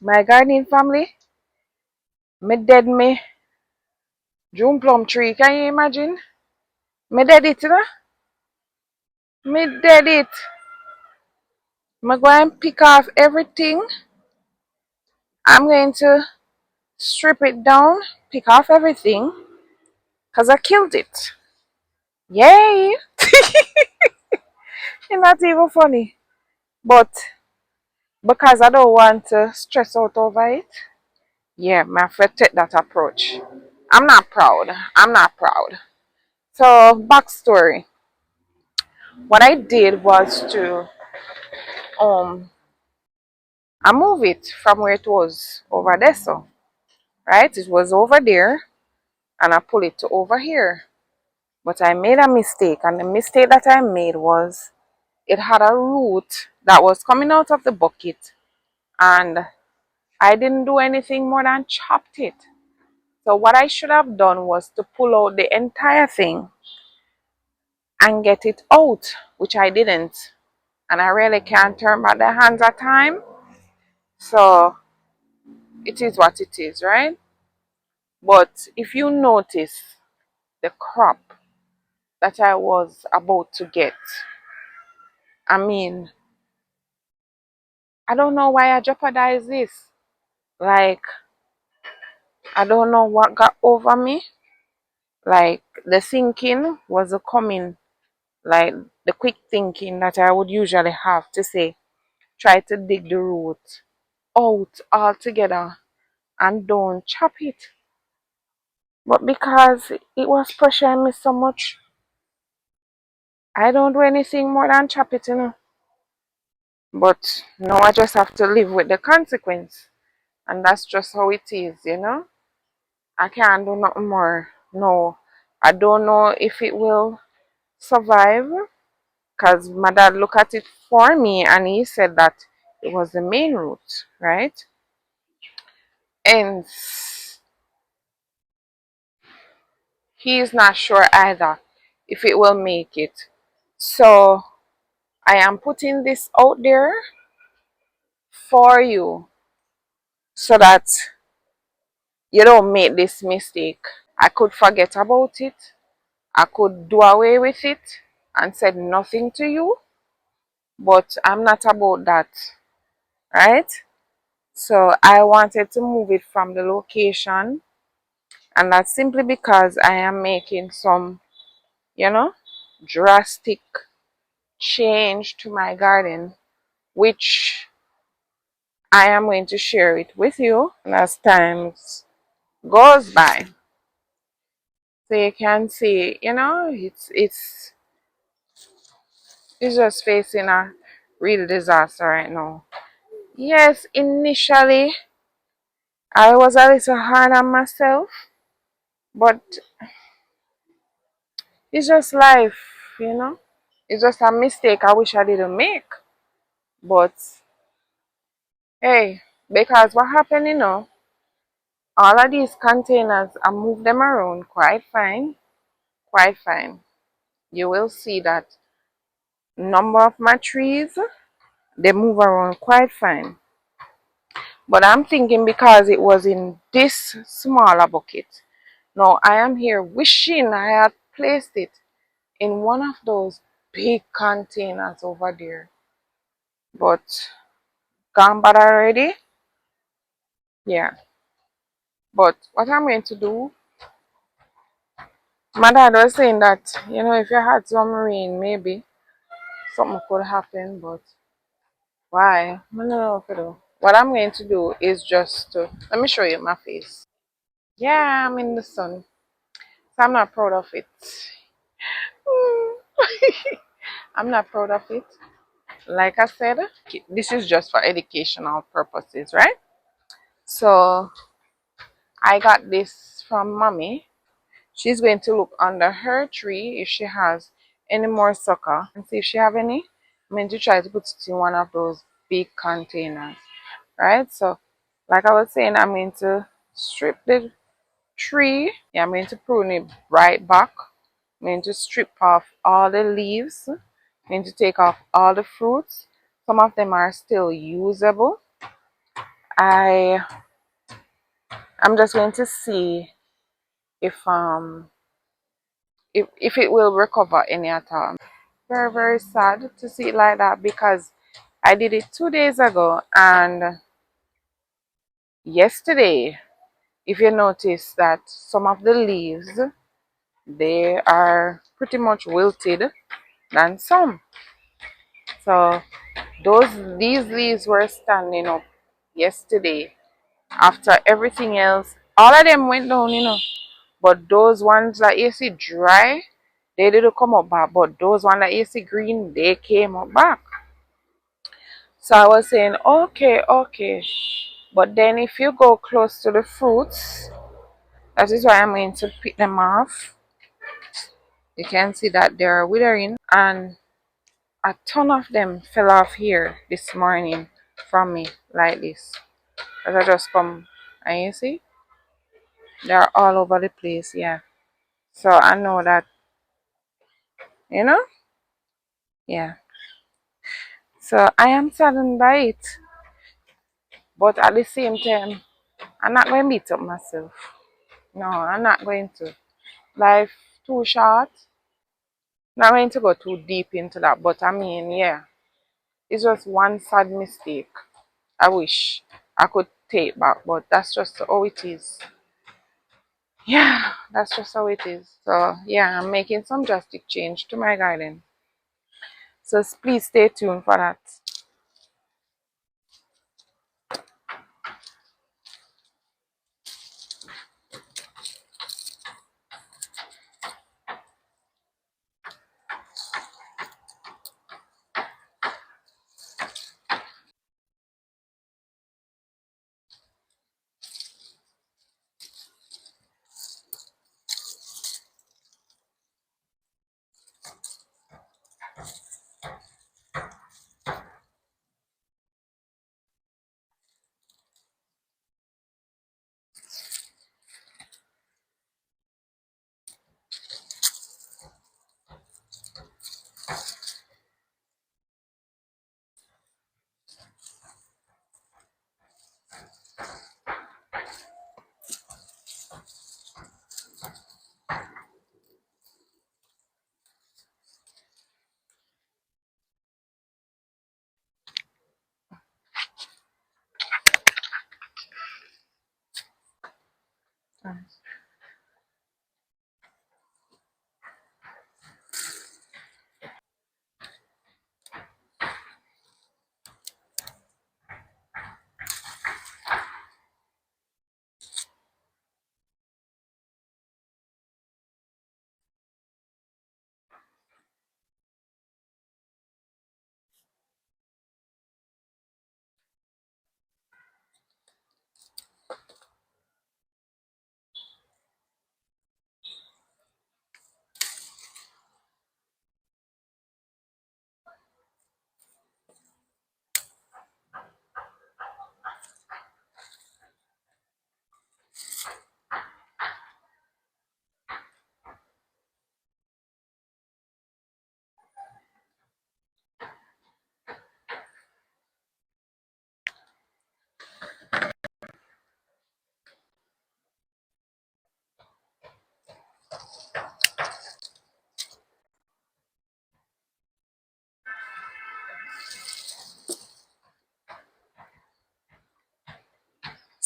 My gardening family, me dead me June plum tree. Can you imagine? Me dead it, you know? Me dead it. Me go and pick off everything. I'm going to strip it down, pick off everything, because I killed it. Yay! It's not even funny. But because I don't want to stress out over it, yeah, I have to take that approach. I'm not proud. I'm not proud. So, backstory. What I did was to um I move it from where it was over there, so right? It was over there and I pull it to over here. But I made a mistake, and the mistake that I made was it had a root that was coming out of the bucket, and I didn't do anything more than chopped it. So what I should have done was to pull out the entire thing and get it out, which I didn't. And I really can't turn back the hands of time. So it is what it is, right? But if you notice the crop that I was about to get, I mean, I don't know why I jeopardized this. Like, I don't know what got over me. Like, the thinking was coming, like, the quick thinking that I would usually have to say, try to dig the root out altogether and don't chop it. But because it was pressuring me so much, I don't do anything more than chop it, you know. But now I just have to live with the consequence. And that's just how it is, you know. I can't do nothing more. No, I don't know if it will survive because my dad looked at it for me and he said that it was the main root, right? And he's not sure either if it will make it. So I am putting this out there for you so that you don't make this mistake. I could forget about it. I could do away with it and said nothing to you, but I'm not about that, right? So I wanted to move it from the location, and that's simply because I am making some, you know, drastic change to my garden, which I am going to share it with you as time goes by. So you can see, you know, it's just facing a real disaster right now. Yes, initially I was a little hard on myself, but it's just life, you know. It's just a mistake I wish I didn't make. But hey, because what happened, you know, all of these containers, I moved them around quite fine, quite fine. You will see that number of my trees, they move around quite fine. But I'm thinking because it was in this smaller bucket. Now I am here wishing I had placed it in one of those big containers over there. But gone bad already? Yeah. But what I'm going to do, my dad was saying that, you know, if you had some rain, maybe something could happen, but why? I don't know what to do. What I'm going to do is just to, let me show you my face. Yeah, I'm in the sun. So I'm not proud of it. I'm not proud of it. Like I said, this is just for educational purposes, right? So I got this from mommy. She's going to look under her tree if she has any more sucker and see if she have any. I'm going to try to put it in one of those big containers, right? So like I was saying, I'm going to strip the tree. Yeah, I'm going to prune it right back. I'm going to strip off all the leaves. I'm going to take off all the fruits. Some of them are still usable. I I'm just going to see if if it will recover any at all. Very, very sad to see it like that because I did it 2 days ago, and yesterday, if you notice that some of the leaves, they are pretty much wilted than some. So these leaves were standing up yesterday after everything else. All of them went down, but those ones that you see dry, they didn't come up back. But those ones that you see green, they came up back. So I was saying, okay, okay. But then if you go close to the fruits, that is why I'm going to pick them off. You can see that they're withering, and a ton of them fell off here this morning from me like this. As I just come, and you see, they're all over the place, yeah. So I know that, you know, yeah. So I am saddened by it, but at the same time, I'm not going to beat up myself. No, I'm not going to. Life too short. Not going to go too deep into that, but I mean, yeah, it's just one sad mistake. I wish I could take back, but that's just how it is. Yeah, that's just how it is. So, yeah, I'm making some drastic change to my garden. So, please stay tuned for that.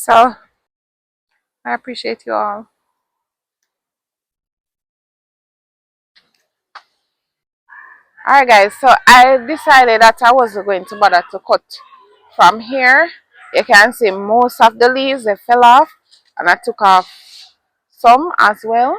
So, I appreciate you all. Alright, guys, so I decided that I wasn't going to bother to cut from here. You can see most of the leaves, they fell off, and I took off some as well.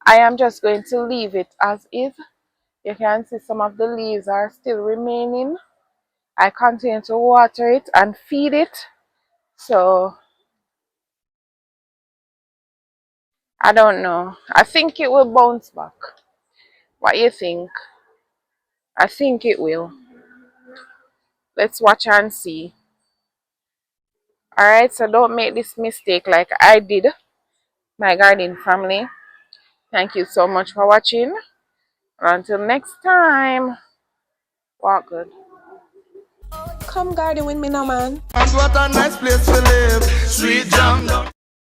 I am just going to leave it as is. You can see some of the leaves are still remaining. I continue to water it and feed it. So I don't know. I think it will bounce back. What do you think? I think it will. Let's watch and see. Alright, so don't make this mistake like I did, my garden family. Thank you so much for watching. Until next time, walk good. Come garden with me now, man. And what a nice place to live. Sweet jam.